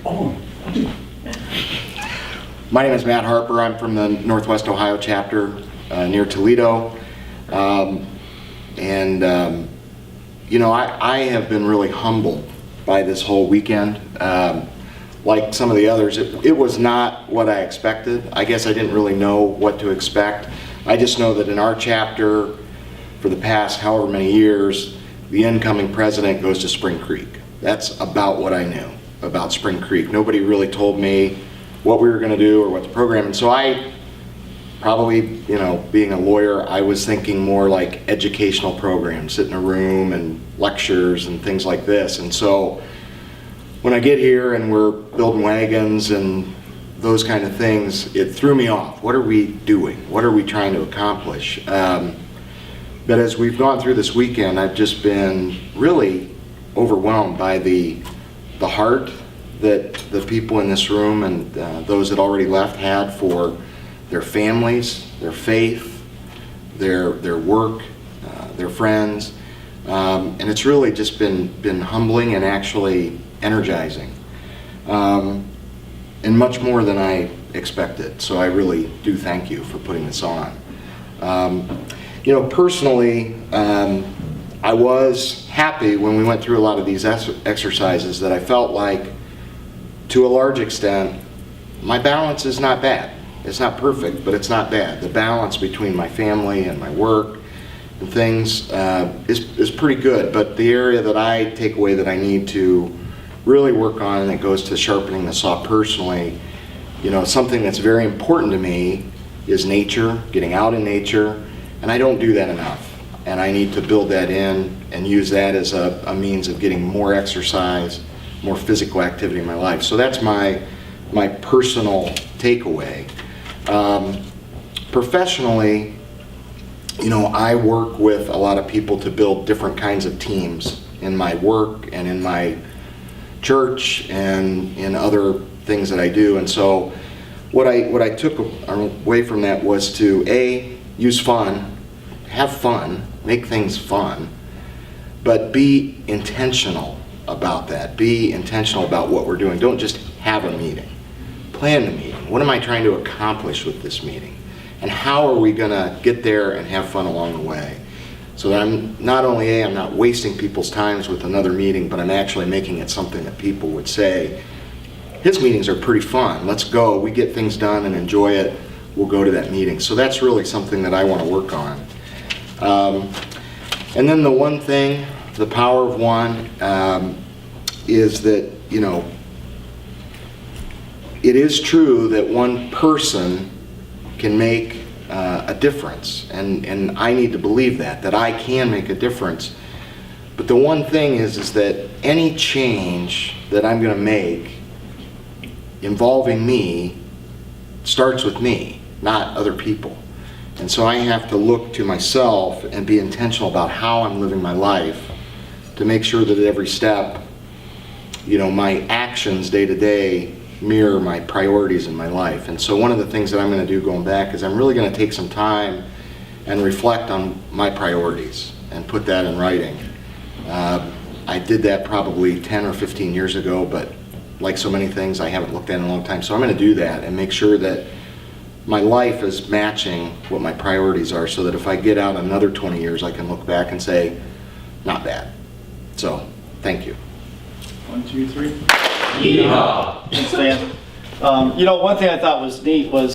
My name is Matt Harper. I'm from the Northwest Ohio chapter near Toledo. You know, I have been really humbled by this whole weekend. Like some of the others, it was not what I expected. I guess I didn't really know what to expect. I just know that in our chapter, for the past however many years, the incoming president goes to Spring Creek. That's about what I knew about Spring Creek. Nobody really told me what we were going to do or what the program, and so I probably, you know, being a lawyer, I was thinking more like educational programs, sit in a room and lectures and things like this. And so when I get here and we're building wagons and those kind of things, it threw me off. What are we doing? What are we trying to accomplish? But as we've gone through this weekend, I've just been really overwhelmed by the heart that the people in this room and those that already left had for their families, their faith, their work, their friends. And it's really just been humbling and actually energizing. And much more than I expected. So I really do thank you for putting this on. You know, personally, I was happy when we went through a lot of these exercises that I felt like, to a large extent, my balance is not bad. It's not perfect, but it's not bad. The balance between my family and my work and things is pretty good. But the area that I take away that I need to really work on, and it goes to sharpening the saw personally, you know, something that's very important to me is nature, getting out in nature, and I don't do that enough. And I need to build that in and use that as a means of getting more exercise, more physical activity in my life. So that's my personal takeaway. Professionally, you know, I work with a lot of people to build different kinds of teams in my work and in my church and in other things that I do. And so what I took away from that was to use fun, have fun, make things fun, but be intentional about that. Be intentional about what we're doing. Don't just have a meeting. Plan the meeting. What am I trying to accomplish with this meeting? And how are we going to get there and have fun along the way? So that I'm not only I'm not wasting people's times with another meeting, but I'm actually making it something that people would say, his meetings are pretty fun. Let's go. We get things done and enjoy it. We'll go to that meeting. So that's really something that I want to work on. And then the one thing, the power of one, is that, you know, it is true that one person can make a difference, and I need to believe that I can make a difference. But the one thing is that any change that I'm going to make involving me starts with me, not other people. And so I have to look to myself and be intentional about how I'm living my life to make sure that at every step, you know, my actions day to day mirror my priorities in my life. And so one of the things that I'm going to do going back is I'm really going to take some time and reflect on my priorities and put that in writing. I did that probably 10 or 15 years ago, but like so many things, I haven't looked at in a long time. So I'm going to do that and make sure that my life is matching what my priorities are, so that if I get out another 20 years, I can look back and say, not bad. So, thank you. 1, 2, 3. Yeehaw! Thanks, Dan. You know, one thing I thought was neat was